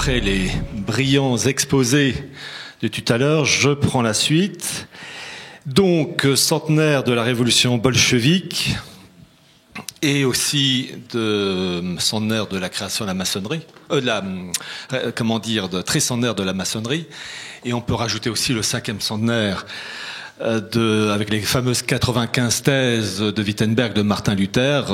après les brillants exposés de tout à l'heure, je prends la suite. Donc, centenaire de la révolution bolchevique et aussi centenaire de la création de la maçonnerie, tricentenaire de la maçonnerie. Et on peut rajouter aussi le 5e centenaire avec les fameuses 95 thèses de Wittenberg de Martin Luther,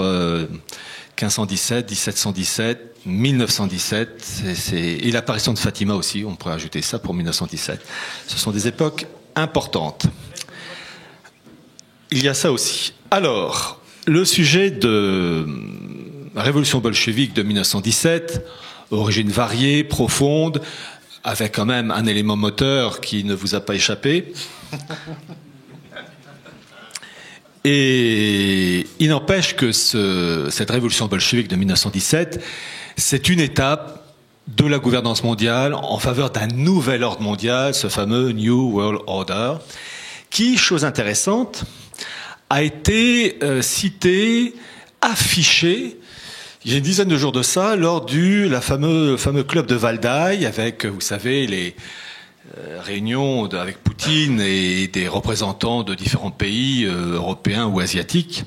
1517, 1717, 1917, et l'apparition de Fatima aussi, on pourrait ajouter ça pour 1917. Ce sont des époques importantes. Il y a ça aussi. Alors, le sujet de la révolution bolchevique de 1917, origine variée, profonde, avec quand même un élément moteur qui ne vous a pas échappé. Et il n'empêche que cette révolution bolchevique de 1917, c'est une étape de la gouvernance mondiale en faveur d'un nouvel ordre mondial, ce fameux New World Order, qui, chose intéressante, a été cité, affiché, il y a une dizaine de jours de ça, lors du fameux club de Valdai, avec, vous savez, les réunions avec Poutine et des représentants de différents pays européens ou asiatiques.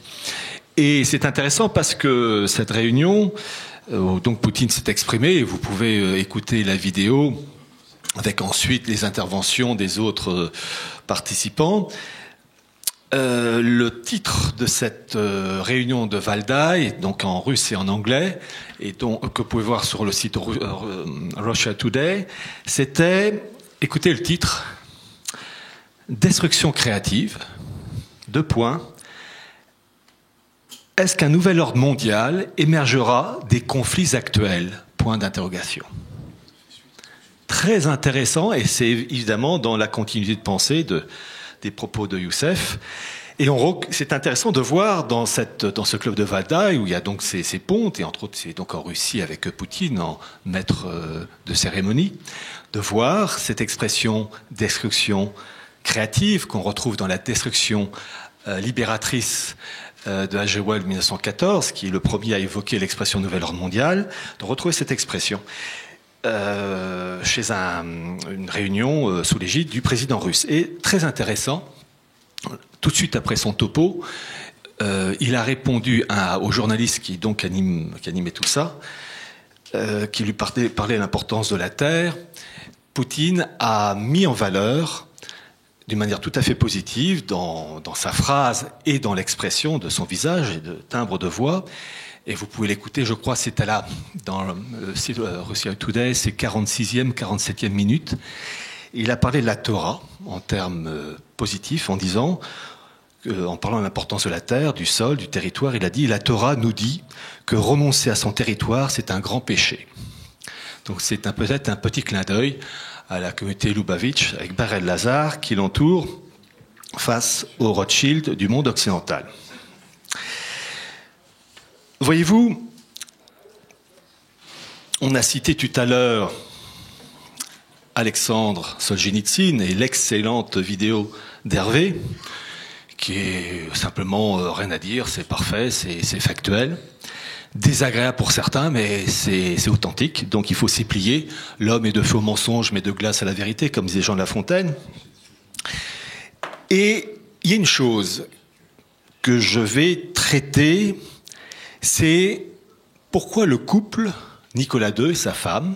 Et c'est intéressant parce que cette réunion, donc Poutine s'est exprimé, et vous pouvez écouter la vidéo avec ensuite les interventions des autres participants. Le titre de cette réunion de Valdai, donc en russe et en anglais, et que vous pouvez voir sur le site Russia Today, c'était, écoutez le titre, Destruction créative, : est-ce qu'un nouvel ordre mondial émergera des conflits actuels ? Très intéressant, et c'est évidemment dans la continuité de pensée des propos de Youssef. Et c'est intéressant de voir dans ce club de Valdai, où il y a donc ces pontes, et entre autres c'est donc en Russie avec Poutine en maître de cérémonie, de voir cette expression destruction créative qu'on retrouve dans la destruction libératrice de H.G. Wells 1914, qui est le premier à évoquer l'expression nouvel ordre mondial, de retrouver cette expression chez une réunion sous l'égide du président russe. Et très intéressant, tout de suite après son topo, il a répondu au journaliste qui animait tout ça, qui lui parlait de l'importance de la terre. Poutine a mis en valeur, d'une manière tout à fait positive, dans sa phrase et dans l'expression de son visage et de timbre de voix. Et vous pouvez l'écouter, je crois, c'est dans le site Russia Today, c'est 46e, 47e minute. Il a parlé de la Torah en termes positifs, en parlant de l'importance de la terre, du sol, du territoire. Il a dit, la Torah nous dit que renoncer à son territoire, c'est un grand péché. Donc c'est peut-être un petit clin d'œil à la communauté Lubavitch, avec Bar el-Lazar, qui l'entoure face aux Rothschild du monde occidental. Voyez-vous, on a cité tout à l'heure Alexandre Solzhenitsyn et l'excellente vidéo d'Hervé, qui est simplement rien à dire, c'est parfait, c'est factuel. Désagréable pour certains, mais c'est authentique, donc il faut s'y plier. L'homme est de feu au mensonge, mais de glace à la vérité, comme disait Jean de La Fontaine. Et il y a une chose que je vais traiter, c'est pourquoi le couple, Nicolas II et sa femme,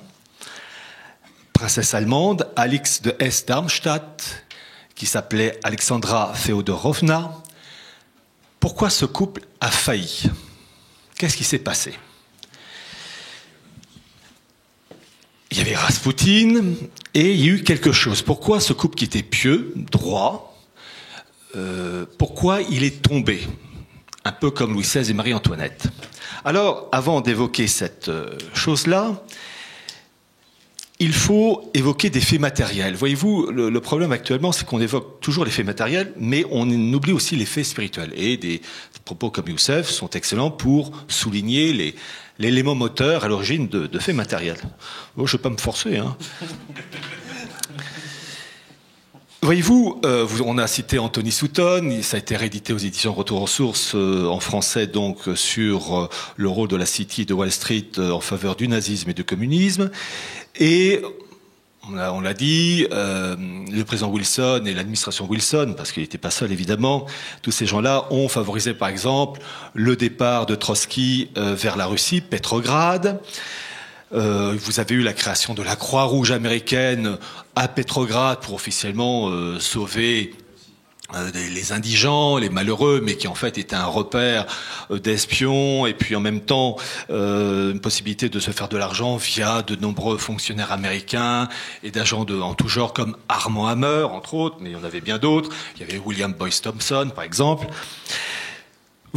princesse allemande, Alix de Hesse-Darmstadt, qui s'appelait Alexandra Feodorovna, pourquoi ce couple a failli ? Qu'est-ce qui s'est passé ? Il y avait Raspoutine et il y a eu quelque chose. Pourquoi ce couple qui était pieux, droit, pourquoi il est tombé ? Un peu comme Louis XVI et Marie-Antoinette. Alors, avant d'évoquer cette chose-là, il faut évoquer des faits matériels. Voyez-vous, le problème actuellement, c'est qu'on évoque toujours les faits matériels, mais on oublie aussi les faits spirituels. Et des propos comme Youssef sont excellents pour souligner l'élément moteur à l'origine de faits matériels. Oh, je ne vais pas me forcer, hein. Voyez-vous, on a cité Anthony Souton, ça a été réédité aux éditions Retour aux sources en français, donc sur le rôle de la City de Wall Street en faveur du nazisme et du communisme. Et on l'a dit, le président Wilson et l'administration Wilson, parce qu'il n'était pas seul évidemment, tous ces gens-là ont favorisé par exemple le départ de Trotsky vers la Russie, Petrograd. Vous avez eu la création de la Croix-Rouge américaine à Petrograd pour officiellement sauver les indigents, les malheureux, mais qui en fait était un repère d'espions, et puis en même temps une possibilité de se faire de l'argent via de nombreux fonctionnaires américains et d'agents en tout genre comme Armand Hammer, entre autres, mais il y en avait bien d'autres. Il y avait William Boyce Thompson, par exemple.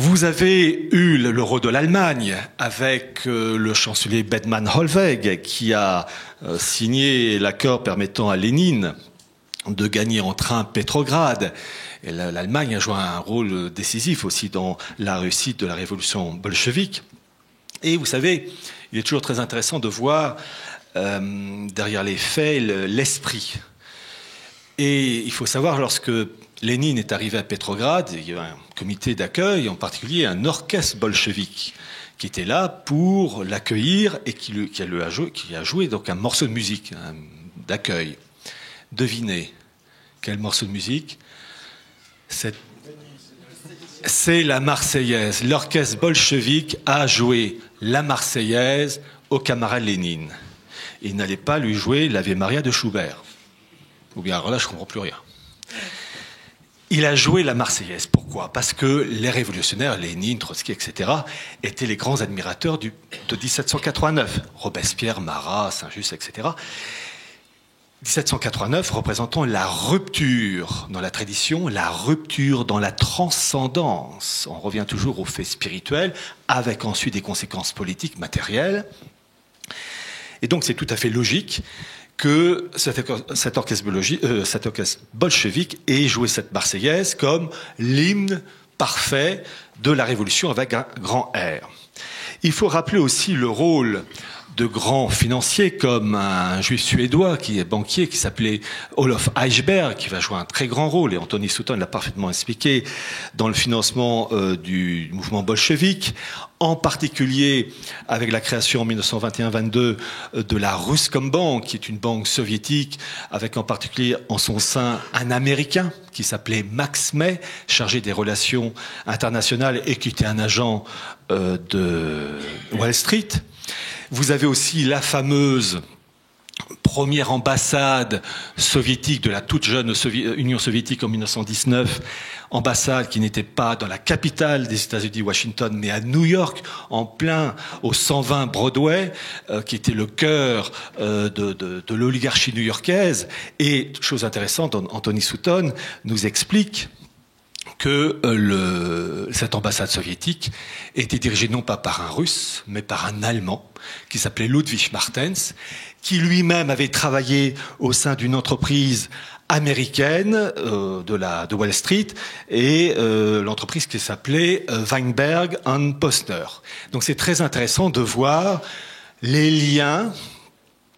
Vous avez eu le rôle de l'Allemagne avec le chancelier Bethmann Hollweg qui a signé l'accord permettant à Lénine de gagner en train Petrograd. Et l'Allemagne a joué un rôle décisif aussi dans la réussite de la révolution bolchevique. Et vous savez, il est toujours très intéressant de voir derrière les faits l'esprit. Et il faut savoir, lorsque Lénine est arrivé à Petrograd, il y avait un comité d'accueil, en particulier un orchestre bolchevique, qui était là pour l'accueillir et qui a joué donc un morceau de musique d'accueil. Devinez, quel morceau de musique? C'est la Marseillaise. L'orchestre bolchevique a joué la Marseillaise au camarade Lénine. Il n'allait pas lui jouer l'Ave Maria de Schubert. Ou bien, alors là, je ne comprends plus rien. Il a joué la Marseillaise. Pourquoi? Parce que les révolutionnaires, Lénine, Trotsky, etc., étaient les grands admirateurs de 1789. Robespierre, Marat, Saint-Just, etc. 1789 représentant la rupture dans la tradition, la rupture dans la transcendance. On revient toujours aux faits spirituels, avec ensuite des conséquences politiques, matérielles. Et donc c'est tout à fait logique que cet orchestre bolchevique ait joué cette Marseillaise comme l'hymne parfait de la Révolution avec un grand R. Il faut rappeler aussi le rôle de grands financiers comme un juif suédois qui est banquier, qui s'appelait Olof Eichberg, qui va jouer un très grand rôle, et Anthony Souton l'a parfaitement expliqué, dans le financement du mouvement bolchevique, en particulier avec la création en 1921-22 de la Ruscombank, qui est une banque soviétique, avec en particulier en son sein un Américain qui s'appelait Max May, chargé des relations internationales et qui était un agent de Wall Street. Vous avez aussi la fameuse première ambassade soviétique de la toute jeune Union soviétique en 1919, ambassade qui n'était pas dans la capitale des États-Unis, Washington, mais à New York, en plein au 120 Broadway, qui était le cœur de l'oligarchie new-yorkaise. Et, chose intéressante, Anthony Souton nous explique que cette ambassade soviétique était dirigée non pas par un Russe, mais par un Allemand qui s'appelait Ludwig Martens, qui lui-même avait travaillé au sein d'une entreprise américaine de Wall Street et l'entreprise qui s'appelait Weinberg & Postner. Donc c'est très intéressant de voir les liens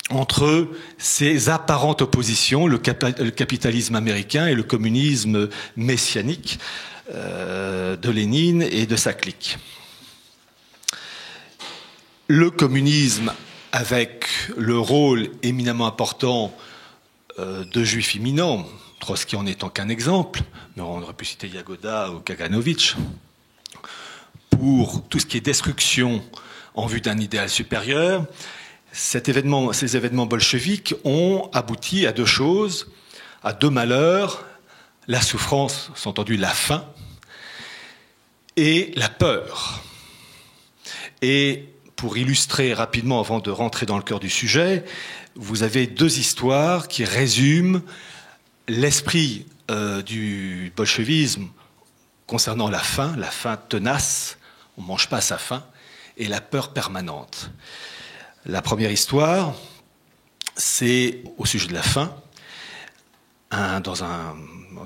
entre ces apparentes oppositions, le capitalisme américain et le communisme messianique de Lénine et de sa clique. Le communisme, avec le rôle éminemment important de juifs imminents, Trotsky en étant qu'un exemple, mais on aurait pu citer Yagoda ou Kaganovitch, pour tout ce qui est destruction en vue d'un idéal supérieur. Ces événements bolcheviques ont abouti à deux choses, à deux malheurs, la souffrance, sous-entendu la faim, et la peur. Et pour illustrer rapidement, avant de rentrer dans le cœur du sujet, vous avez deux histoires qui résument l'esprit du bolchevisme concernant la faim tenace, on ne mange pas à sa faim, et la peur permanente. La première histoire, c'est au sujet de la faim.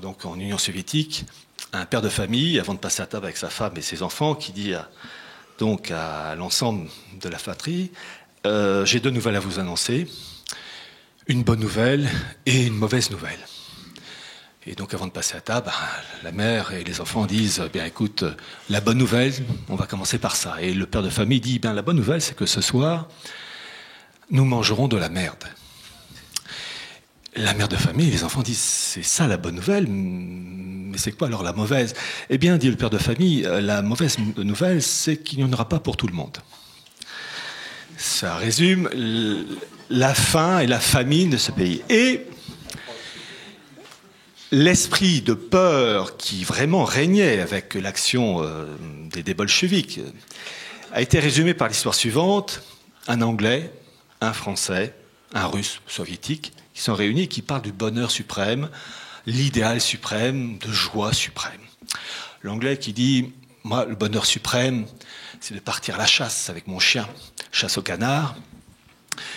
Donc en Union soviétique, un père de famille, avant de passer à table avec sa femme et ses enfants, qui dit à l'ensemble de la fratrie, j'ai deux nouvelles à vous annoncer, une bonne nouvelle et une mauvaise nouvelle. Et donc avant de passer à table, la mère et les enfants disent « Bien écoute, la bonne nouvelle, on va commencer par ça ». Et le père de famille dit « Bien la bonne nouvelle, c'est que ce soir, nous mangerons de la merde ». La mère de famille, les enfants disent « C'est ça la bonne nouvelle, mais c'est quoi alors la mauvaise ?» Eh bien, dit le père de famille, la mauvaise nouvelle, c'est qu'il n'y en aura pas pour tout le monde. Ça résume la faim et la famine de ce pays. Et l'esprit de peur qui vraiment régnait avec l'action des bolcheviks a été résumé par l'histoire suivante. Un Anglais, un Français, un Russe soviétique qui sont réunis et qui parlent du bonheur suprême, l'idéal suprême, de joie suprême. L'Anglais qui dit « Moi, le bonheur suprême, c'est de partir à la chasse avec mon chien, chasse au canard.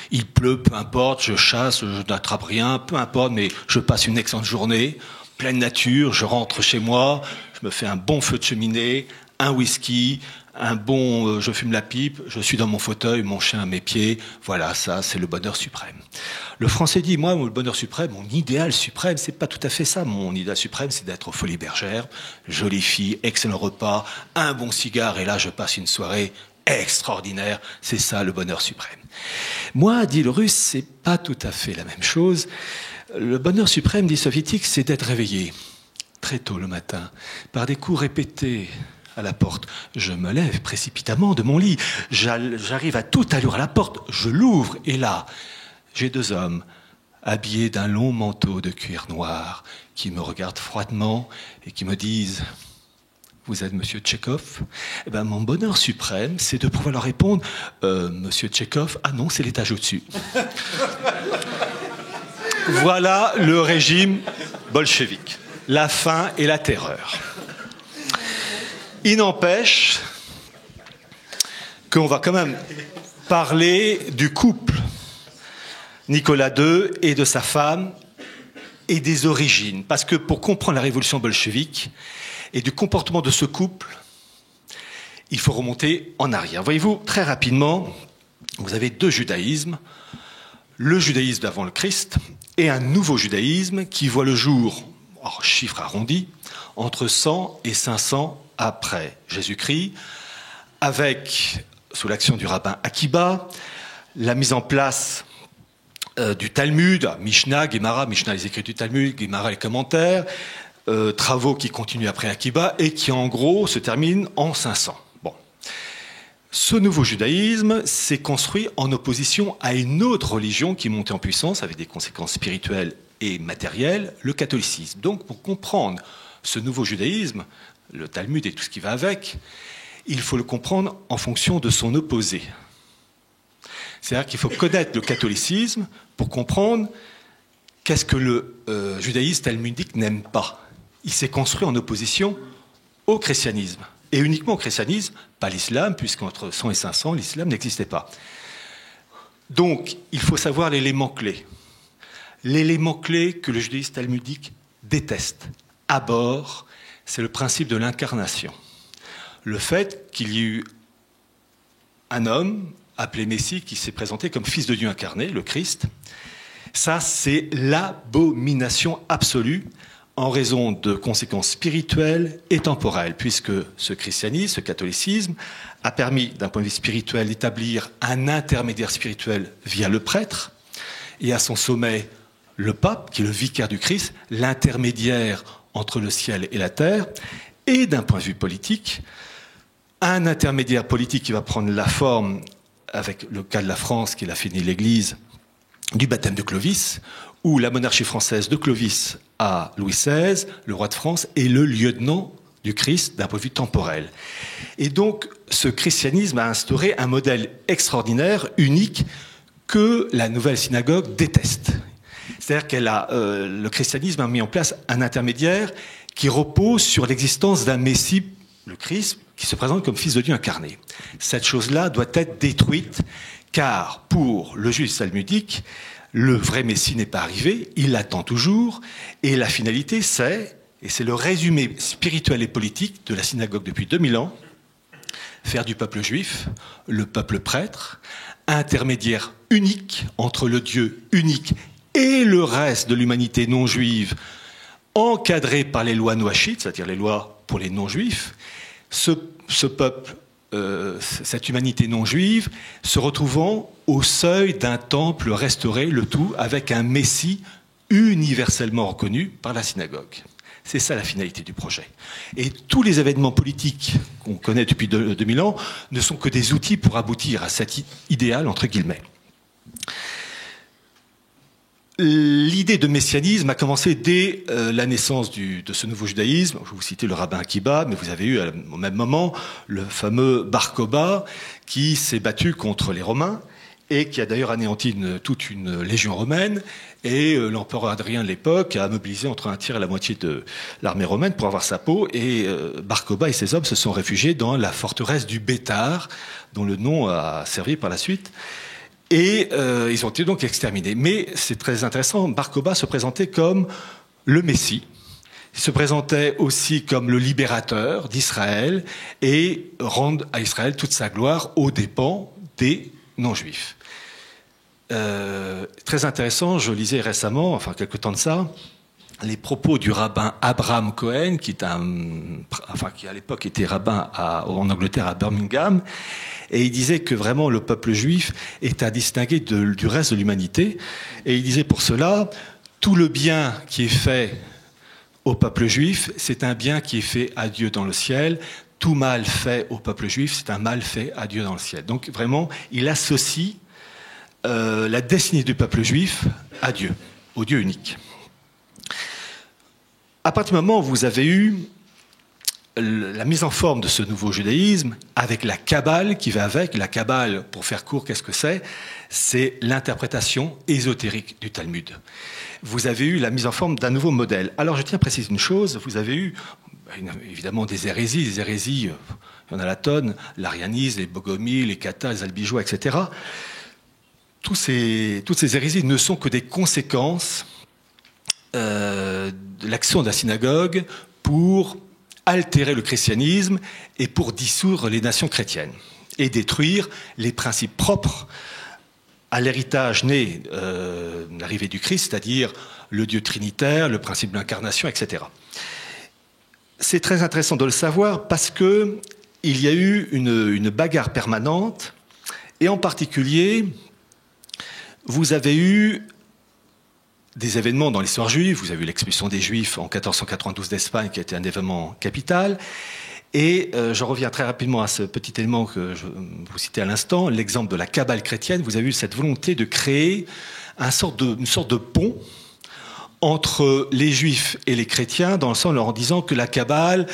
Il pleut, peu importe, je chasse, je n'attrape rien, peu importe, mais je passe une excellente journée, pleine nature, je rentre chez moi, je me fais un bon feu de cheminée, un whisky, je fume la pipe, je suis dans mon fauteuil, mon chien à mes pieds, voilà, ça, c'est le bonheur suprême. » Le Français dit, moi, le bonheur suprême, mon idéal suprême, c'est pas tout à fait ça. Mon idéal suprême, c'est d'être aux Folies Bergères, jolie fille, excellent repas, un bon cigare, et là, je passe une soirée extraordinaire. C'est ça, le bonheur suprême. Moi, dit le Russe, c'est pas tout à fait la même chose. Le bonheur suprême, dit soviétique, c'est d'être réveillé très tôt le matin, par des coups répétés à la porte. Je me lève précipitamment de mon lit. J'arrive à toute allure à la porte. Je l'ouvre et là, j'ai deux hommes habillés d'un long manteau de cuir noir qui me regardent froidement et qui me disent « Vous êtes Monsieur Tchekhov ?» Eh ben, mon bonheur suprême, c'est de pouvoir leur répondre « Monsieur Tchekhov, ah non, c'est l'étage au-dessus. » Voilà le régime bolchevique. La faim et la terreur. Il n'empêche qu'on va quand même parler du couple Nicolas II et de sa femme et des origines. Parce que pour comprendre la révolution bolchevique et du comportement de ce couple, il faut remonter en arrière. Voyez-vous, très rapidement, vous avez deux judaïsmes. Le judaïsme d'avant le Christ et un nouveau judaïsme qui voit le jour, chiffre arrondi, entre 100 et 500 après Jésus-Christ, avec, sous l'action du rabbin Akiba, la mise en place du Talmud, Mishnah, Gemara, Mishnah les écrits du Talmud, Gemara les commentaires, travaux qui continuent après Akiba et qui en gros se terminent en 500. Bon. Ce nouveau judaïsme s'est construit en opposition à une autre religion qui montait en puissance avec des conséquences spirituelles et matérielles, le catholicisme. Donc pour comprendre ce nouveau judaïsme, le Talmud et tout ce qui va avec, il faut le comprendre en fonction de son opposé. C'est-à-dire qu'il faut connaître le catholicisme pour comprendre qu'est-ce que le judaïsme talmudique n'aime pas. Il s'est construit en opposition au christianisme. Et uniquement au christianisme, pas l'islam, puisqu'entre 100 et 500, l'islam n'existait pas. Donc, il faut savoir l'élément clé. L'élément clé que le judaïsme talmudique déteste, abhorre, c'est le principe de l'incarnation. Le fait qu'il y ait eu un homme appelé Messie qui s'est présenté comme fils de Dieu incarné, le Christ, ça c'est l'abomination absolue en raison de conséquences spirituelles et temporelles, puisque ce christianisme, ce catholicisme, a permis d'un point de vue spirituel d'établir un intermédiaire spirituel via le prêtre, et à son sommet le pape, qui est le vicaire du Christ, l'intermédiaire entre le ciel et la terre, et d'un point de vue politique, un intermédiaire politique qui va prendre la forme, avec le cas de la France, qui est la fini l'Église, du baptême de Clovis, où la monarchie française de Clovis à Louis XVI, le roi de France, est le lieutenant du Christ d'un point de vue temporel. Et donc, ce christianisme a instauré un modèle extraordinaire, unique, que la nouvelle synagogue déteste. C'est-à-dire le christianisme a mis en place un intermédiaire qui repose sur l'existence d'un Messie, le Christ, qui se présente comme fils de Dieu incarné. Cette chose-là doit être détruite, car pour le judaïsme talmudique, le vrai Messie n'est pas arrivé, il l'attend toujours, et la finalité c'est, et c'est le résumé spirituel et politique de la synagogue depuis 2000 ans, faire du peuple juif le peuple prêtre, intermédiaire unique entre le Dieu unique et le reste de l'humanité non juive, encadré par les lois noachites, c'est-à-dire les lois pour les non-juifs, ce peuple, cette humanité non-juive, se retrouvant au seuil d'un temple restauré, le tout avec un Messie universellement reconnu par la synagogue. C'est ça la finalité du projet. Et tous les événements politiques qu'on connaît depuis 2000 ans ne sont que des outils pour aboutir à cet idéal, entre guillemets. L'idée de messianisme a commencé dès la naissance de ce nouveau judaïsme. Je vais vous citer le rabbin Akiba, mais vous avez eu au même moment le fameux Bar Kokhba qui s'est battu contre les Romains et qui a d'ailleurs anéanti toute une légion romaine. Et l'empereur Adrien de l'époque a mobilisé entre un tiers et la moitié de l'armée romaine pour avoir sa peau. Et Bar Kokhba et ses hommes se sont réfugiés dans la forteresse du Bétar, dont le nom a servi par la suite. Et ils ont été donc exterminés. Mais c'est très intéressant, Bar Kokhba se présentait comme le Messie. Il se présentait aussi comme le libérateur d'Israël et rendre à Israël toute sa gloire aux dépens des non-juifs. Très intéressant, je lisais récemment, enfin quelque temps de ça, les propos du rabbin Abraham Cohen, qui à l'époque était rabbin en Angleterre à Birmingham, et il disait que vraiment le peuple juif est à distinguer du reste de l'humanité, et il disait pour cela, tout le bien qui est fait au peuple juif, c'est un bien qui est fait à Dieu dans le ciel. Tout mal fait au peuple juif, c'est un mal fait à Dieu dans le ciel. Donc vraiment, il associe la destinée du peuple juif à Dieu, au Dieu unique. À partir du moment où vous avez eu la mise en forme de ce nouveau judaïsme, avec la Kabbale qui va avec, la Kabbale, pour faire court, qu'est-ce que c'est ? C'est l'interprétation ésotérique du Talmud. Vous avez eu la mise en forme d'un nouveau modèle. Alors je tiens à préciser une chose, vous avez eu évidemment des hérésies, il y en a la tonne, l'arianisme, les bogomies, les katas, les albigeois, etc. Toutes ces hérésies ne sont que des conséquences de l'action de la synagogue pour altérer le christianisme et pour dissoudre les nations chrétiennes et détruire les principes propres à l'héritage né de l'arrivée du Christ, c'est-à-dire le Dieu trinitaire, le principe de l'incarnation, etc. C'est très intéressant de le savoir parce qu'il y a eu une bagarre permanente et en particulier, vous avez eu des événements dans l'histoire juive. Vous avez eu l'expulsion des Juifs en 1492 d'Espagne, qui a été un événement capital. Et je reviens très rapidement à ce petit élément que je vous citais à l'instant, l'exemple de la Kabbale chrétienne. Vous avez eu cette volonté de créer une sorte de pont entre les Juifs et les chrétiens, dans le sens en disant que la Kabbale,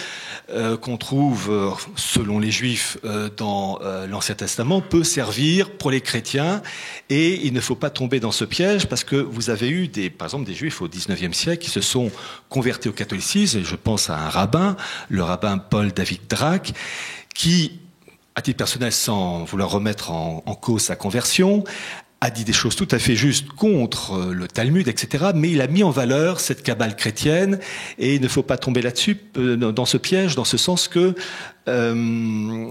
qu'on trouve, selon les Juifs, dans l'Ancien Testament, peut servir pour les chrétiens, et il ne faut pas tomber dans ce piège, parce que vous avez eu, par exemple, des Juifs au XIXe siècle qui se sont convertis au catholicisme, et je pense à un rabbin, le rabbin Paul David Drake, qui, à titre personnel, sans vouloir remettre en cause sa conversion, a dit des choses tout à fait justes contre le Talmud, etc. Mais il a mis en valeur cette Kabbale chrétienne et il ne faut pas tomber là-dessus, dans ce piège, dans ce sens que, le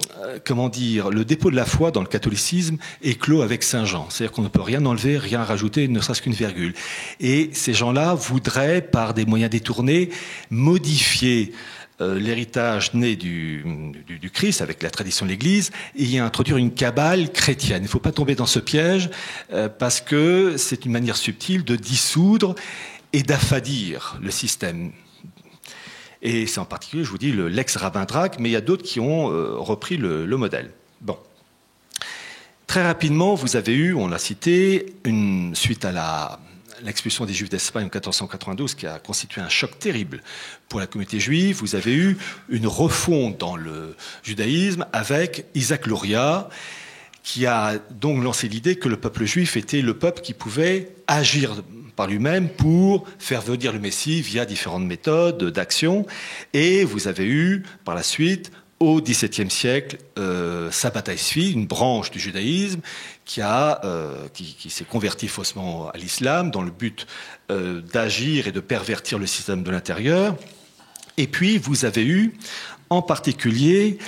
dépôt de la foi dans le catholicisme est clos avec Saint Jean. C'est-à-dire qu'on ne peut rien enlever, rien rajouter, ne serait-ce qu'une virgule. Et ces gens-là voudraient, par des moyens détournés, modifier l'héritage né du Christ avec la tradition de l'Église et y introduire une Kabbale chrétienne. Il ne faut pas tomber dans ce piège parce que c'est une manière subtile de dissoudre et d'affadir le système. Et c'est en particulier, je vous dis, l'ex-rabbin Drake, mais il y a d'autres qui ont repris le modèle. Bon. Très rapidement, vous avez eu, on l'a cité, suite à l'expulsion des Juifs d'Espagne en 1492, qui a constitué un choc terrible pour la communauté juive. Vous avez eu une refonte dans le judaïsme avec Isaac Luria, qui a donc lancé l'idée que le peuple juif était le peuple qui pouvait agir par lui-même pour faire venir le Messie via différentes méthodes d'action. Et vous avez eu, par la suite, au XVIIe siècle, Sabbatai Tzvi, une branche du judaïsme qui s'est convertie faussement à l'islam dans le but d'agir et de pervertir le système de l'intérieur. Et puis, vous avez eu, en particulier,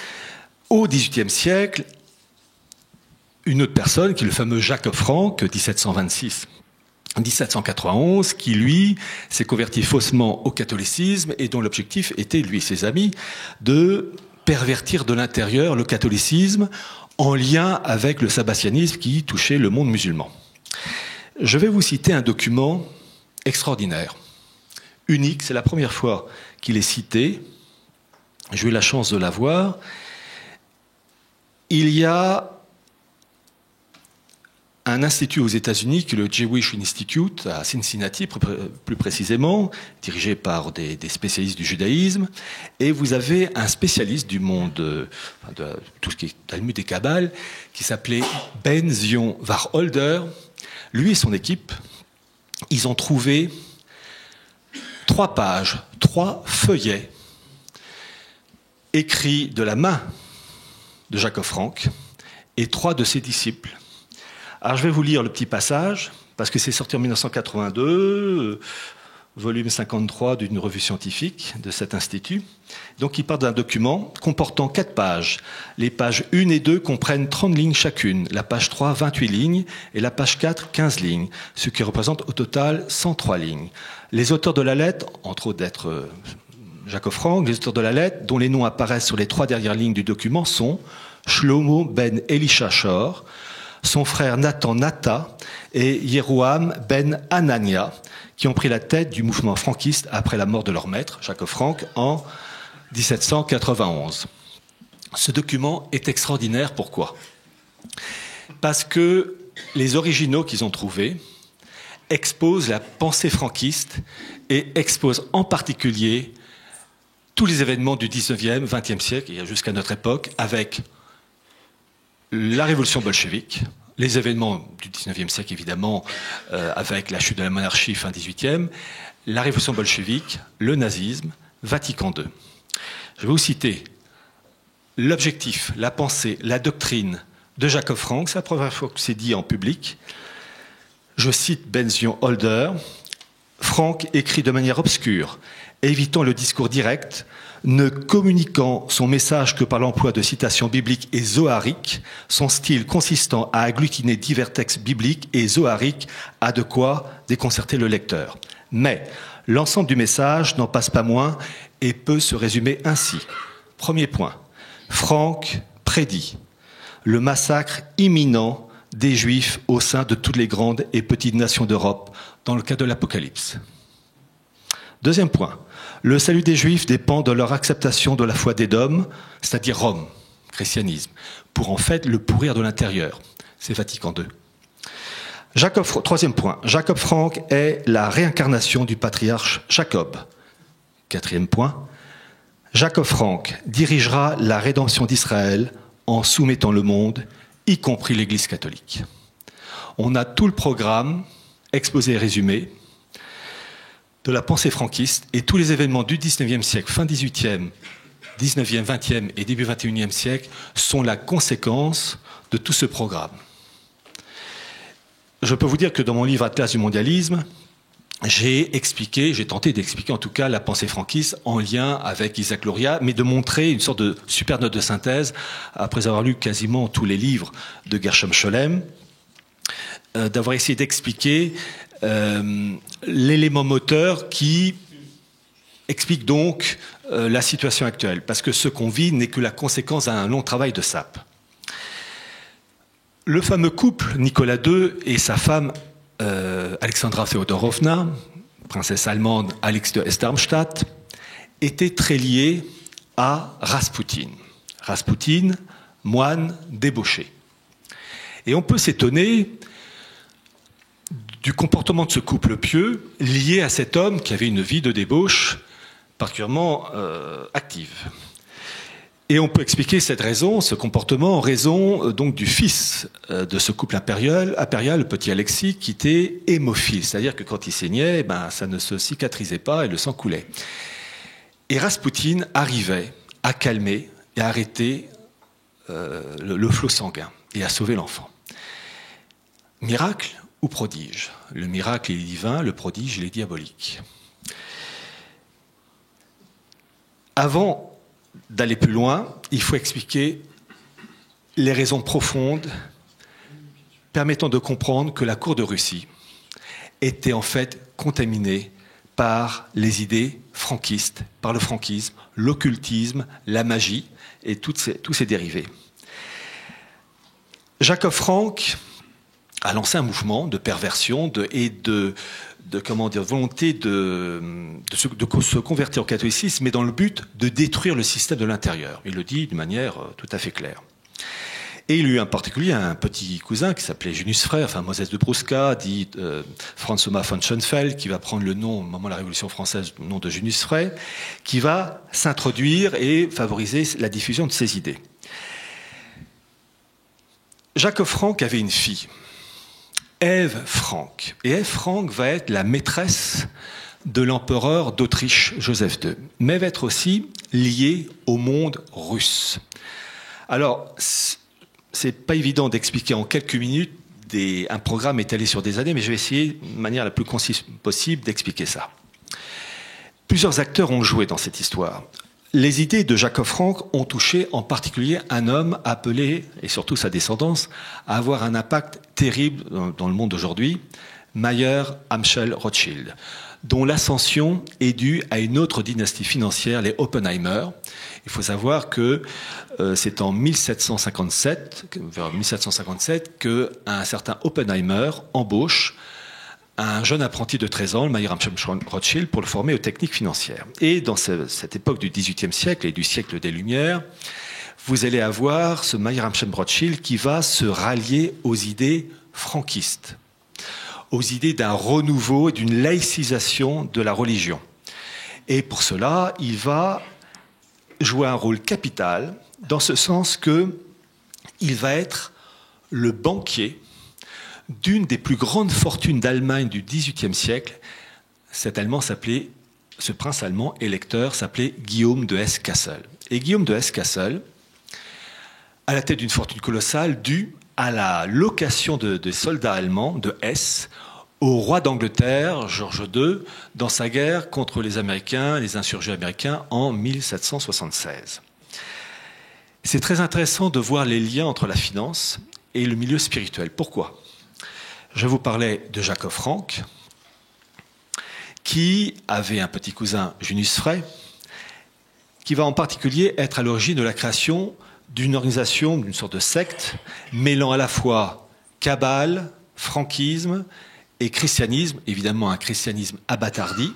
au XVIIIe siècle, une autre personne, qui est le fameux Jacob Frank, 1726 1791, qui, lui, s'est converti faussement au catholicisme et dont l'objectif était, lui et ses amis, de pervertir de l'intérieur le catholicisme en lien avec le sabbatianisme qui touchait le monde musulman. Je vais vous citer un document extraordinaire, unique, c'est la première fois qu'il est cité, j'ai eu la chance de l'avoir. Il y a un institut aux États-Unis, qui est le Jewish Institute, à Cincinnati, plus précisément, dirigé par des spécialistes du judaïsme, et vous avez un spécialiste du monde de tout ce qui est Talmud et Kabbale, qui s'appelait Ben Zion Wacholder. Lui et son équipe, ils ont trouvé 3 pages, 3 feuillets, écrits de la main de Jacob Frank et 3 de ses disciples. Alors je vais vous lire le petit passage, parce que c'est sorti en 1982, volume 53 d'une revue scientifique de cet institut. Donc il part d'un document comportant 4 pages. Les pages 1 et 2 comprennent 30 lignes chacune, la page 3, 28 lignes, et la page 4, 15 lignes, ce qui représente au total 103 lignes. Les auteurs de la lettre, entre autres d'être Jacob Frank, les auteurs de la lettre, dont les noms apparaissent sur les 3 dernières lignes du document, sont Shlomo ben Elisha Shor, son frère Nathan Nata et Yeroham ben Hanania, qui ont pris la tête du mouvement franquiste après la mort de leur maître, Jacob Frank, en 1791. Ce document est extraordinaire, pourquoi ? Parce que les originaux qu'ils ont trouvés exposent la pensée franquiste et exposent en particulier tous les événements du 19e, 20e siècle, et jusqu'à notre époque, avec la révolution bolchevique, les événements du 19e siècle, évidemment, avec la chute de la monarchie fin 18e, la révolution bolchevique, le nazisme, Vatican II. Je vais vous citer l'objectif, la pensée, la doctrine de Jacob Frank. C'est la première fois que c'est dit en public. Je cite Ben Zion Holder. Frank écrit de manière obscure, évitant le discours direct, ne communiquant son message que par l'emploi de citations bibliques et zohariques, son style consistant à agglutiner divers textes bibliques et zohariques a de quoi déconcerter le lecteur. Mais l'ensemble du message n'en passe pas moins et peut se résumer ainsi. Premier point, Frank prédit le massacre imminent des Juifs au sein de toutes les grandes et petites nations d'Europe dans le cas de l'Apocalypse. Deuxième point, le salut des Juifs dépend de leur acceptation de la foi d'Édom, c'est-à-dire Rome, christianisme, pour en fait le pourrir de l'intérieur. C'est Vatican II. Troisième point, Jacob Frank est la réincarnation du patriarche Jacob. Quatrième point, Jacob Frank dirigera la rédemption d'Israël en soumettant le monde, y compris l'Église catholique. On a tout le programme exposé et résumé de la pensée franquiste et tous les événements du 19e siècle, fin 18e, 19e, 20e et début 21e siècle sont la conséquence de tout ce programme. Je peux vous dire que dans mon livre Atlas du mondialisme, j'ai tenté d'expliquer en tout cas la pensée franquiste en lien avec Isaac Luria, mais de montrer une sorte de super note de synthèse, après avoir lu quasiment tous les livres de Gershom Scholem, d'avoir essayé d'expliquer l'élément moteur qui explique donc la situation actuelle, parce que ce qu'on vit n'est que la conséquence d'un long travail de sape. Le fameux couple, Nicolas II et sa femme Alexandra Feodorovna, princesse allemande Alix de Hesse-Darmstadt, étaient très liés à Raspoutine. Raspoutine, moine débauché. Et on peut s'étonner du comportement de ce couple pieux lié à cet homme qui avait une vie de débauche particulièrement active. Et on peut expliquer cette raison, ce comportement, en raison donc du fils de ce couple impérial, le petit Alexis, qui était hémophile. C'est-à-dire que quand il saignait, ça ne se cicatrisait pas et le sang coulait. Et Raspoutine arrivait à calmer et à arrêter le flot sanguin et à sauver l'enfant. Miracle ou prodige ? Le miracle est divin, le prodige il est diabolique. Avant d'aller plus loin, il faut expliquer les raisons profondes permettant de comprendre que la cour de Russie était en fait contaminé par les idées franquistes, par le franquisme, l'occultisme, la magie et tous ces dérivés. Jacob Frank a lancé un mouvement de perversion et de volonté de se convertir au catholicisme, mais dans le but de détruire le système de l'intérieur. Il le dit d'une manière tout à fait claire. Et il eut en particulier un petit cousin qui s'appelait Junius Frère, enfin Moses de Brusca, dit Franz Thomas von Schoenfeld, qui va prendre le nom, au moment de la Révolution française, le nom de Junius Frère, qui va s'introduire et favoriser la diffusion de ses idées. Jacob Frank avait une fille, Ève Frank. Et Ève Frank va être la maîtresse de l'empereur d'Autriche, Joseph II. Mais va être aussi liée au monde russe. Alors, c'est pas évident d'expliquer en quelques minutes un programme étalé sur des années, mais je vais essayer de manière la plus concise possible d'expliquer ça. Plusieurs acteurs ont joué dans cette histoire. Les idées de Jacob Frank ont touché en particulier un homme appelé, et surtout sa descendance, à avoir un impact terrible dans le monde d'aujourd'hui, Mayer Amschel Rothschild, dont l'ascension est due à une autre dynastie financière, les Oppenheimer. Il faut savoir que c'est en 1757, vers 1757, qu'un certain Oppenheimer embauche un jeune apprenti de 13 ans, le Mayer Amschel Rothschild, pour le former aux techniques financières. Et dans cette époque du XVIIIe siècle et du siècle des Lumières, vous allez avoir ce Mayer Amschel Rothschild qui va se rallier aux idées franquistes, aux idées d'un renouveau et d'une laïcisation de la religion. Et pour cela, il va jouer un rôle capital, dans ce sens qu'il va être le banquier d'une des plus grandes fortunes d'Allemagne du XVIIIe siècle. Ce prince allemand électeur s'appelait Guillaume de Hesse-Kassel. Et Guillaume de Hesse-Kassel, à la tête d'une fortune colossale, due à la location de soldats allemands de Hesse au roi d'Angleterre, George II, dans sa guerre contre les Américains, les insurgés américains, en 1776. C'est très intéressant de voir les liens entre la finance et le milieu spirituel. Pourquoi ? Je vous parlais de Jacob Frank, qui avait un petit cousin, Junius Frey, qui va en particulier être à l'origine de la création d'une organisation, d'une sorte de secte, mêlant à la fois cabale, franquisme et christianisme, évidemment un christianisme abattardi,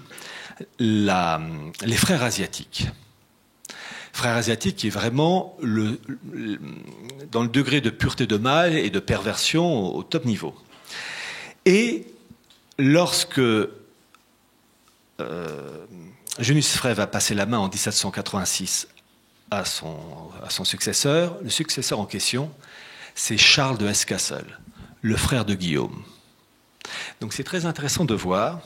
les frères asiatiques. Frères asiatiques qui est vraiment dans le degré de pureté de mal et de perversion au top niveau. Et lorsque Junius Frey va passer la main en 1786 à son successeur, le successeur en question, c'est Charles de Hesse-Kassel, le frère de Guillaume. Donc c'est très intéressant de voir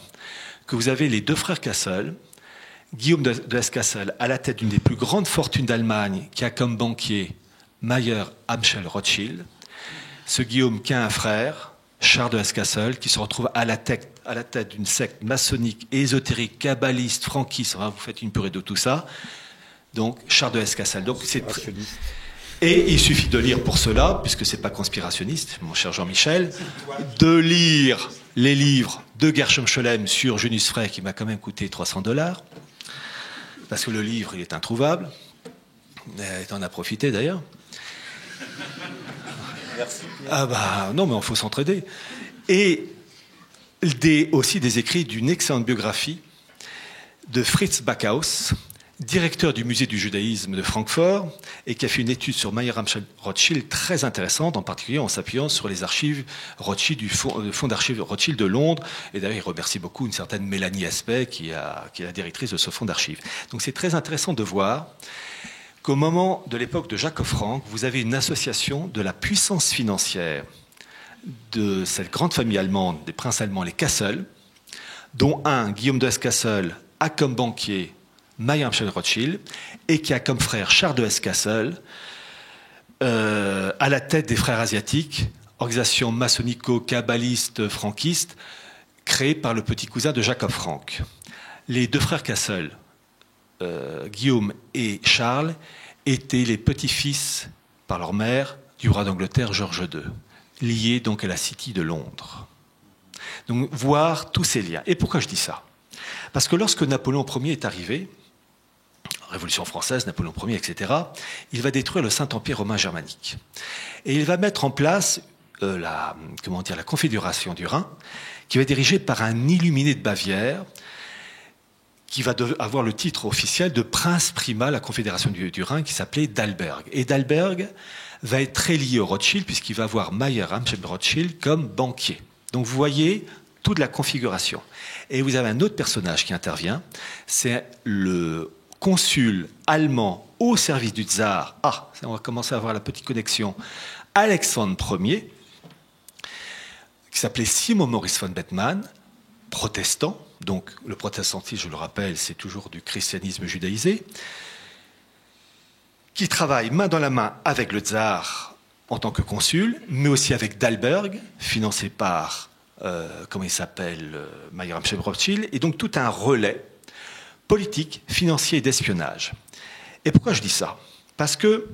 que vous avez les deux frères Kassel, Guillaume de Hesse-Kassel à la tête d'une des plus grandes fortunes d'Allemagne, qui a comme banquier Mayer Amschel Rothschild, ce Guillaume qui a un frère, Charles de Hesse-Kassel, qui se retrouve à la tête d'une secte maçonnique, ésotérique, kabbaliste, franquiste. Vous faites une purée de tout ça. Donc, Charles de Hesse-Kassel. Donc, et il suffit de lire pour cela, puisque c'est pas conspirationniste, mon cher Jean-Michel, de lire les livres de Gershom Scholem sur Junius Frey, qui m'a quand même coûté $300, parce que le livre, il est introuvable. Tu en as profité d'ailleurs. Merci. Ah bah non, mais il faut s'entraider. Et aussi des écrits d'une excellente biographie de Fritz Backhaus, directeur du musée du judaïsme de Francfort, et qui a fait une étude sur Mayer Amschel Rothschild très intéressante, en particulier en s'appuyant sur les archives Rothschild du fonds d'archives Rothschild de Londres. Et d'ailleurs, il remercie beaucoup une certaine Mélanie Aspect, qui est la directrice de ce fonds d'archives. Donc c'est très intéressant de voir qu'au moment de l'époque de Jacob Frank, vous avez une association de la puissance financière de cette grande famille allemande, des princes allemands, les Kassel, dont un, Guillaume de Hesse-Kassel, a comme banquier Mayer Amschel Rothschild, et qui a comme frère Charles de Hesse-Kassel, à la tête des frères asiatiques, organisation maçonnico-kabbaliste franquiste, créée par le petit cousin de Jacob Frank. Les deux frères Kassel, Guillaume et Charles, étaient les petits-fils, par leur mère, du roi d'Angleterre George II, liés donc à la City de Londres. Donc, voir tous ces liens. Et pourquoi je dis ça? Parce que lorsque Napoléon Ier est arrivé, Révolution française, Napoléon Ier, etc., il va détruire le Saint-Empire romain germanique. Et il va mettre en place la Confédération du Rhin, qui va être dirigée par un illuminé de Bavière, qui va avoir le titre officiel de prince primat de la Confédération du Rhin, qui s'appelait Dalberg. Et Dalberg va être très lié au Rothschild, puisqu'il va avoir Mayer-Amschel Rothschild comme banquier. Donc vous voyez toute la configuration. Et vous avez un autre personnage qui intervient, c'est le consul allemand au service du tsar. Ah, on va commencer à avoir la petite connexion. Alexandre Ier, qui s'appelait Simon Maurice von Bethmann, protestant. Donc le protestantisme, je le rappelle, c'est toujours du christianisme judaïsé, qui travaille main dans la main avec le tsar en tant que consul, mais aussi avec Dalberg, financé par, Mayer-Amschel Rothschild, et donc tout un relais politique, financier et d'espionnage. Et pourquoi je dis ça? Parce que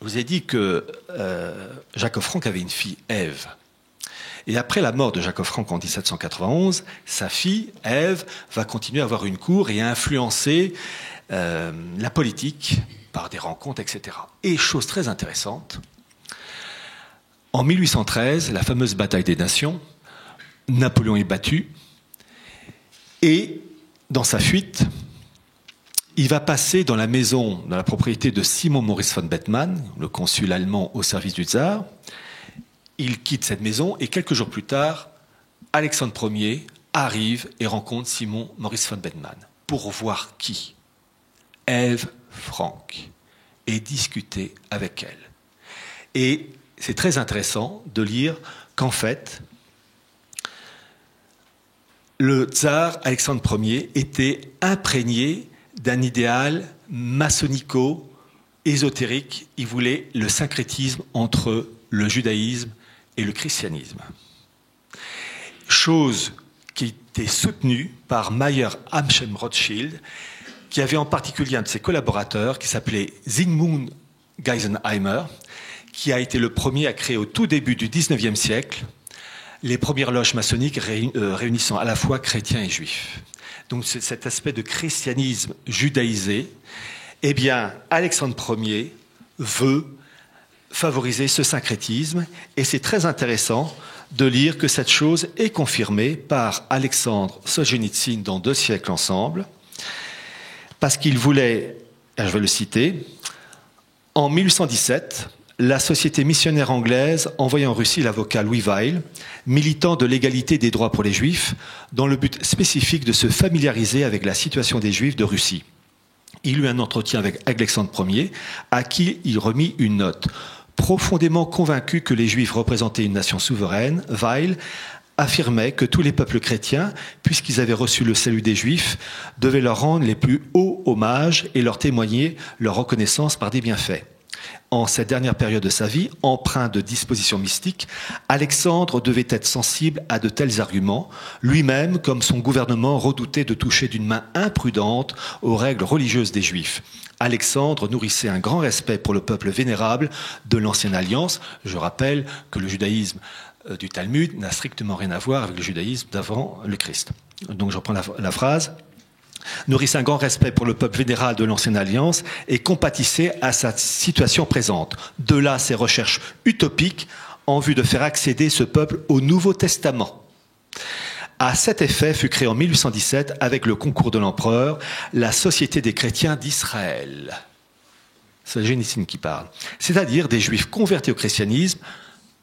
je vous ai dit que Jacob Frank avait une fille, Ève. Et après la mort de Jacob Frank en 1791, sa fille, Ève, va continuer à avoir une cour et à influencer la politique par des rencontres, etc. Et chose très intéressante, en 1813, la fameuse bataille des Nations, Napoléon est battu, et dans sa fuite, il va passer dans la maison, dans la propriété de Simon Maurice von Bethmann, le consul allemand au service du tsar. Il quitte cette maison et quelques jours plus tard, Alexandre Ier arrive et rencontre Simon Maurice von Bethmann pour voir qui? Ève Frank, et discuter avec elle. Et c'est très intéressant de lire qu'en fait, le tsar Alexandre Ier était imprégné d'un idéal maçonnico-ésotérique. Il voulait le syncrétisme entre le judaïsme et le christianisme. Chose qui était soutenue par Mayer-Amschel Rothschild, qui avait en particulier un de ses collaborateurs qui s'appelait Zygmunt Geisenheimer, qui a été le premier à créer au tout début du XIXe siècle les premières loges maçonniques réunissant à la fois chrétiens et juifs. Donc cet aspect de christianisme judaïsé, eh bien, Alexandre Ier veut favoriser ce syncrétisme, et c'est très intéressant de lire que cette chose est confirmée par Alexandre Solzhenitsyn dans 2 siècles ensemble, parce qu'il voulait, je vais le citer, en 1817, la société missionnaire anglaise envoyait en Russie l'avocat Louis Weil, militant de l'égalité des droits pour les Juifs, dans le but spécifique de se familiariser avec la situation des Juifs de Russie. Il eut un entretien avec Alexandre Ier, à qui il remit une note. Profondément convaincu que les Juifs représentaient une nation souveraine, Weil affirmait que tous les peuples chrétiens, puisqu'ils avaient reçu le salut des Juifs, devaient leur rendre les plus hauts hommages et leur témoigner leur reconnaissance par des bienfaits. En cette dernière période de sa vie, empreint de dispositions mystiques, Alexandre devait être sensible à de tels arguments. Lui-même, comme son gouvernement, redoutait de toucher d'une main imprudente aux règles religieuses des Juifs. Alexandre nourrissait un grand respect pour le peuple vénérable de l'Ancienne Alliance. Je rappelle que le judaïsme du Talmud n'a strictement rien à voir avec le judaïsme d'avant le Christ. Donc je reprends la phrase. Nourrissait un grand respect pour le peuple vénéral de l'Ancienne Alliance et compatissait à sa situation présente. De là ses recherches utopiques en vue de faire accéder ce peuple au Nouveau Testament. À cet effet fut créée en 1817, avec le concours de l'empereur, la Société des chrétiens d'Israël. C'est Solzhenitsyn qui parle. C'est-à-dire des juifs convertis au christianisme,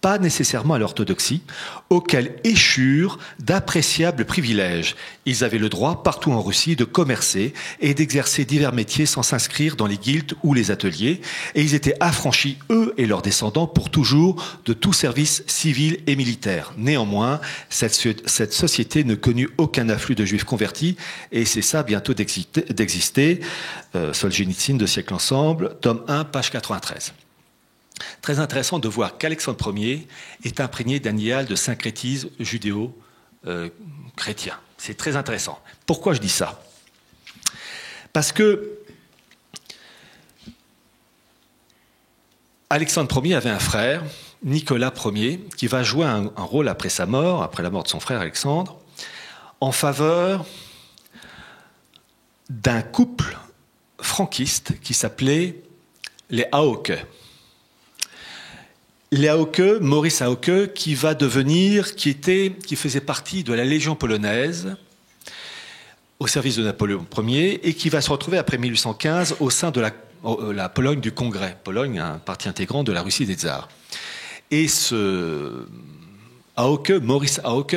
pas nécessairement à l'orthodoxie, auxquels échurent d'appréciables privilèges. Ils avaient le droit, partout en Russie, de commercer et d'exercer divers métiers sans s'inscrire dans les guildes ou les ateliers, et ils étaient affranchis, eux et leurs descendants, pour toujours, de tout service civil et militaire. Néanmoins, cette société ne connut aucun afflux de juifs convertis, et c'est ça bientôt d'exister. Solzhenitsyn, 2 siècles ensemble, tome 1, page 93. Très intéressant de voir qu'Alexandre Ier est imprégné d'un idéal de syncrétisme judéo-chrétien. C'est très intéressant. Pourquoi je dis ça? Parce que Alexandre Ier avait un frère Nicolas Ier, qui va jouer un rôle après sa mort, après la mort de son frère Alexandre, en faveur d'un couple franquiste qui s'appelait les Hauke. Les Hauke, Maurice Hauke, qui faisait partie de la Légion polonaise au service de Napoléon Ier et qui va se retrouver après 1815 au sein de la Pologne du Congrès. Pologne, un partie intégrante de la Russie des tsars. Et ce Hauke, Maurice Hauke,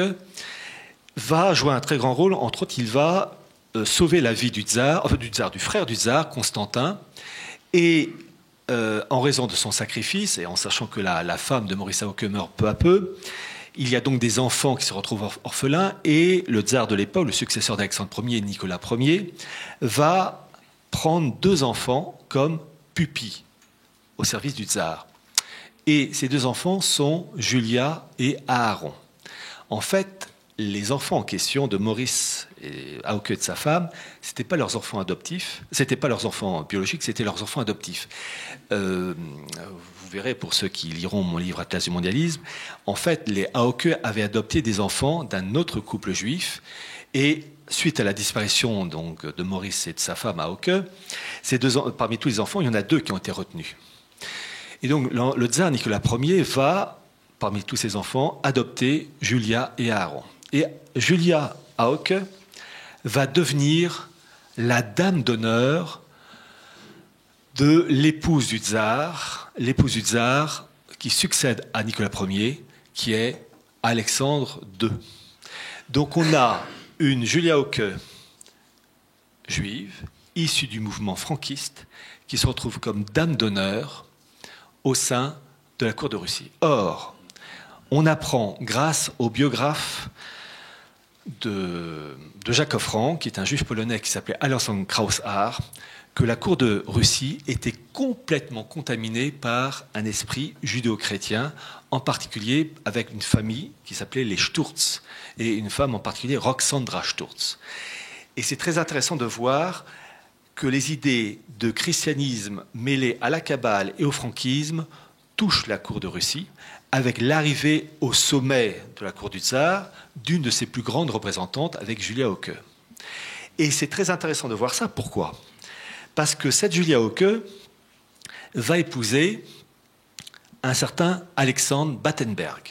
va jouer un très grand rôle. Entre autres, il va sauver la vie du frère du tsar, Constantin, et en raison de son sacrifice, et en sachant que la femme de Maurice Hauke meurt peu à peu, il y a donc des enfants qui se retrouvent orphelins, et le tsar de l'époque, le successeur d'Alexandre Ier, Nicolas Ier, va prendre 2 enfants comme pupilles au service du tsar. Et ces 2 enfants sont Julia et Aaron. En fait, les enfants en question de Maurice Hauke et de sa femme, c'était pas leurs enfants adoptifs, c'était pas leurs enfants biologiques, c'était leurs enfants adoptifs. Vous verrez pour ceux qui liront mon livre Atlas du mondialisme, en fait, les Hauke avaient adopté des enfants d'un autre couple juif, et suite à la disparition donc de Maurice et de sa femme Hauke, parmi tous les enfants, il y en a 2 qui ont été retenus. Et donc le tsar Nicolas Ier va, parmi tous ses enfants, adopter Julia et Aaron. Et Julia Hauke va devenir la dame d'honneur de l'épouse du tsar qui succède à Nicolas Ier, qui est Alexandre II. Donc on a une Julia Hauke juive, issue du mouvement franquiste, qui se retrouve comme dame d'honneur au sein de la cour de Russie. Or, on apprend, grâce au biographe de Jacques Offrand, qui est un juif polonais qui s'appelait Alexandre Krauss-Haar, que la cour de Russie était complètement contaminée par un esprit judéo-chrétien, en particulier avec une famille qui s'appelait les Sturz, et une femme en particulier, Roxandra Sturz. Et c'est très intéressant de voir que les idées de christianisme mêlées à la Kabbale et au franquisme touchent la cour de Russie, avec l'arrivée au sommet de la cour du tsar d'une de ses plus grandes représentantes, avec Julia Hauke. Et c'est très intéressant de voir ça. Pourquoi ? Parce que cette Julia Hauke va épouser un certain Alexandre Battenberg.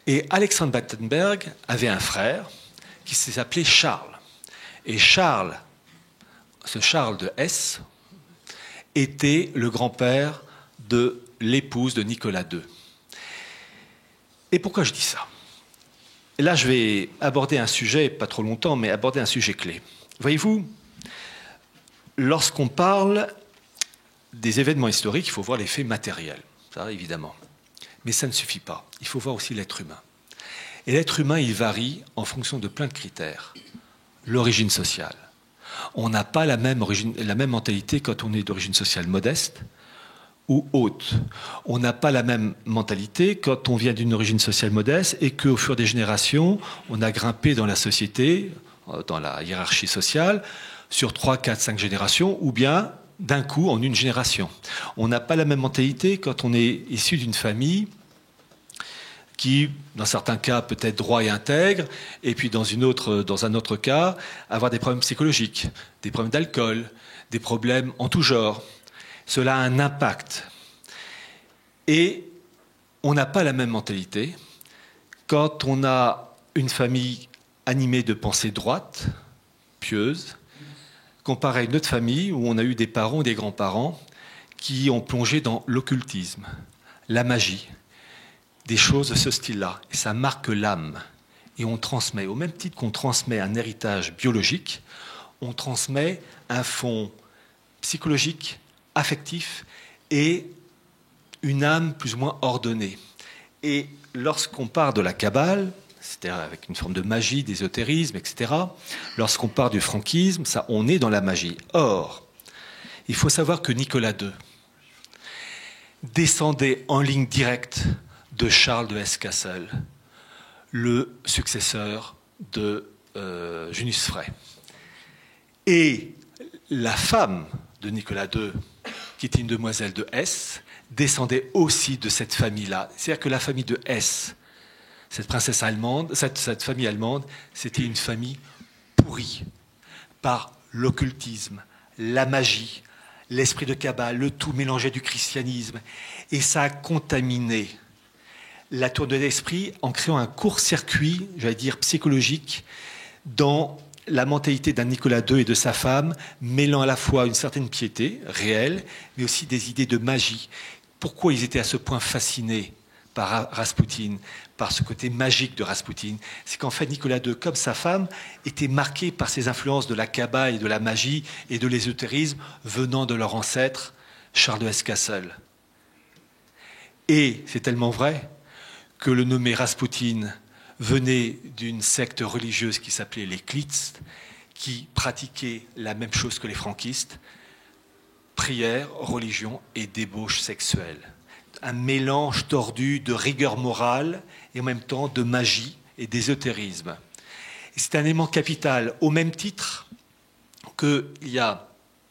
Et Alexandre Battenberg avait un frère qui s'appelait Charles. Et ce Charles de Hesse était le grand-père de l'épouse de Nicolas II. Et pourquoi je dis ça ? Et là, je vais aborder un sujet, pas trop longtemps, mais aborder un sujet clé. Voyez-vous, lorsqu'on parle des événements historiques, il faut voir les faits matériels, ça évidemment. Mais ça ne suffit pas. Il faut voir aussi l'être humain. Et l'être humain, il varie en fonction de plein de critères. L'origine sociale. On n'a pas la même mentalité quand on est d'origine sociale modeste ou haute. On n'a pas la même mentalité quand on vient d'une origine sociale modeste et qu'au fur des générations, on a grimpé dans la société, dans la hiérarchie sociale, sur 3, 4, 5 générations, ou bien d'un coup en une génération. On n'a pas la même mentalité quand on est issu d'une famille qui, dans certains cas, peut être droit et intègre, et puis dans un autre cas, avoir des problèmes psychologiques, des problèmes d'alcool, des problèmes en tout genre. Cela a un impact. Et on n'a pas la même mentalité quand on a une famille animée de pensées droites, pieuses, comparé à une autre famille où on a eu des parents ou des grands-parents qui ont plongé dans l'occultisme, la magie, des choses de ce style-là. Et ça marque l'âme. Et on transmet, au même titre qu'on transmet un héritage biologique, on transmet un fond psychologique, affectif et une âme plus ou moins ordonnée. Et lorsqu'on part de la Kabbale, c'est-à-dire avec une forme de magie, d'ésotérisme, etc., lorsqu'on part du franquisme, on est dans la magie. Or, il faut savoir que Nicolas II descendait en ligne directe de Charles de Hesse-Kassel, le successeur de Junius Frey. Et la femme de Nicolas II, qui était une demoiselle de Hesse, descendait aussi de cette famille-là. C'est-à-dire que la famille de Hesse, cette princesse allemande, cette famille allemande, c'était une famille pourrie par l'occultisme, la magie, l'esprit de Kabbale, le tout mélangé du christianisme. Et ça a contaminé la tour de l'esprit en créant un court-circuit, j'allais dire psychologique, dans la mentalité d'un Nicolas II et de sa femme, mêlant à la fois une certaine piété réelle, mais aussi des idées de magie. Pourquoi ils étaient à ce point fascinés par Raspoutine, par ce côté magique de Raspoutine? C'est qu'en fait, Nicolas II, comme sa femme, était marqué par ces influences de la Kabbale et de la magie et de l'ésotérisme venant de leur ancêtre, Charles de Hesse-Cassel. Et c'est tellement vrai que le nommé Raspoutine venait d'une secte religieuse qui s'appelait les Klits, qui pratiquait la même chose que les franquistes, prière, religion et débauche sexuelle. Un mélange tordu de rigueur morale et en même temps de magie et d'ésotérisme. C'est un élément capital, au même titre qu'il y a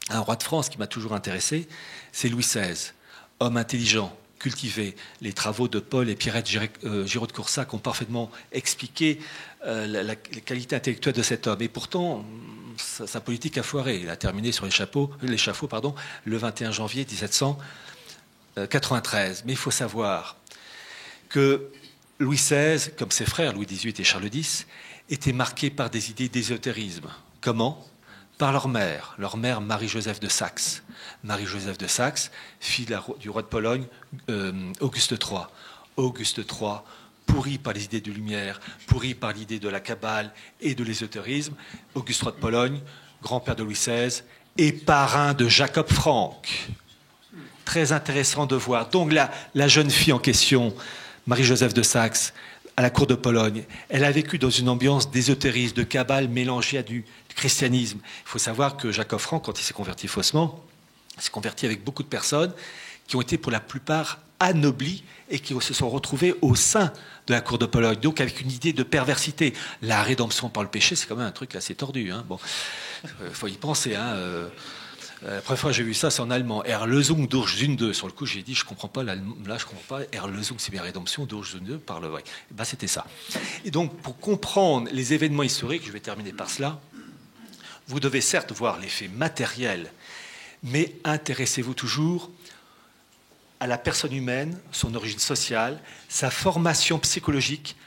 un roi de France qui m'a toujours intéressé, c'est Louis XVI, homme intelligent, cultivé. Les travaux de Paul et Pierrette Giraud-de-Coursac ont parfaitement expliqué la qualité intellectuelle de cet homme. Et pourtant, sa politique a foiré. Il a terminé sur l'échafaud le 21 janvier 1793. Mais il faut savoir que Louis XVI, comme ses frères Louis XVIII et Charles X, étaient marqués par des idées d'ésotérisme. Comment ? Par leur mère Marie-Joseph de Saxe. Marie-Joseph de Saxe, fille du roi de Pologne, Auguste III. Auguste III, pourri par les idées de lumière, pourri par l'idée de la Kabbale et de l'ésotérisme. Auguste III de Pologne, grand-père de Louis XVI, et parrain de Jacob Frank. Très intéressant de voir. Donc la jeune fille en question, Marie-Joseph de Saxe, à la cour de Pologne, elle a vécu dans une ambiance d'ésotérisme, de Kabbale mélangée à du christianisme. Il faut savoir que Jacob Frank, quand il s'est converti faussement, s'est converti avec beaucoup de personnes qui ont été pour la plupart anoblies et qui se sont retrouvées au sein de la cour de Pologne, donc avec une idée de perversité. La rédemption par le péché, c'est quand même un truc assez tordu. Bon, faut y penser. La première fois que j'ai vu ça, c'est en allemand. Erlösung durch Sünde. Sur le coup, j'ai dit, je comprends pas. Là, je comprends pas. Erlösung, c'est bien rédemption. Durch Sünde, par le vrai. C'était ça. Et donc, pour comprendre les événements historiques, je vais terminer par cela. Vous devez certes voir l'effet matériel, mais intéressez-vous toujours à la personne humaine, son origine sociale, sa formation psychologique,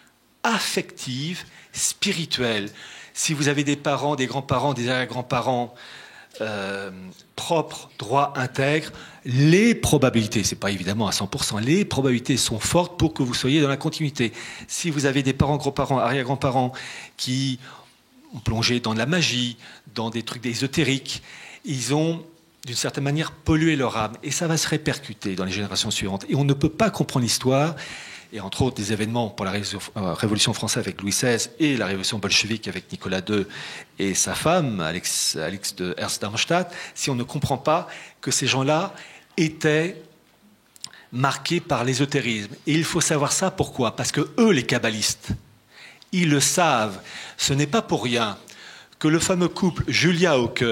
affective, spirituelle. Si vous avez des parents, des grands-parents, des arrière-grands-parents propres, droits, intègres, les probabilités, c'est pas évidemment à 100%, les probabilités sont fortes pour que vous soyez dans la continuité. Si vous avez des parents, grands-parents, arrière-grands-parents qui ont plongé dans de la magie, dans des trucs ésotériques, ils ont d'une certaine manière pollué leur âme et ça va se répercuter dans les générations suivantes. Et on ne peut pas comprendre l'histoire, et entre autres des événements pour la Révolution française avec Louis XVI et la Révolution bolchevique avec Nicolas II et sa femme, Alix de Herz-Darmstadt, si on ne comprend pas que ces gens-là étaient marqués par l'ésotérisme. Et il faut savoir ça, pourquoi ? Parce que eux, les kabbalistes, ils le savent. Ce n'est pas pour rien que le fameux couple Julia Hauke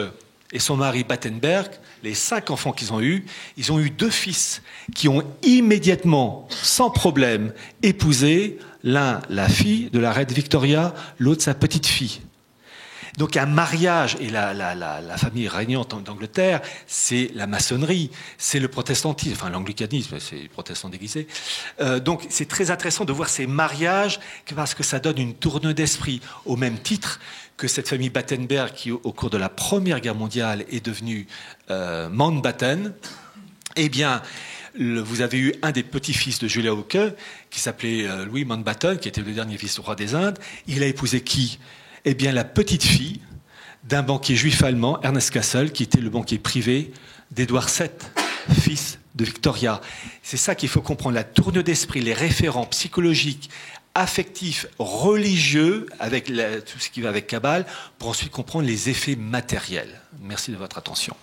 et son mari Battenberg, les 5 enfants qu'ils ont eus, ils ont eu 2 fils qui ont immédiatement, sans problème, épousé l'un la fille de la reine Victoria, l'autre sa petite fille. Donc un mariage, et la famille régnante d'Angleterre, c'est la maçonnerie, c'est le protestantisme, enfin l'anglicanisme, c'est les protestants déguisés. Donc c'est très intéressant de voir ces mariages parce que ça donne une tournure d'esprit, au même titre que cette famille Battenberg qui, au cours de la Première Guerre mondiale, est devenue Mountbatten. Eh bien, vous avez eu un des petits-fils de Julia Hauke, qui s'appelait Louis Mountbatten, qui était le dernier fils du roi des Indes. Il a épousé qui ? Eh bien, la petite-fille d'un banquier juif allemand, Ernest Cassel, qui était le banquier privé d'Édouard VII, fils de Victoria. C'est ça qu'il faut comprendre, la tournure d'esprit, les référents psychologiques, affectifs, religieux, avec tout ce qui va avec Kabbale, pour ensuite comprendre les effets matériels. Merci de votre attention.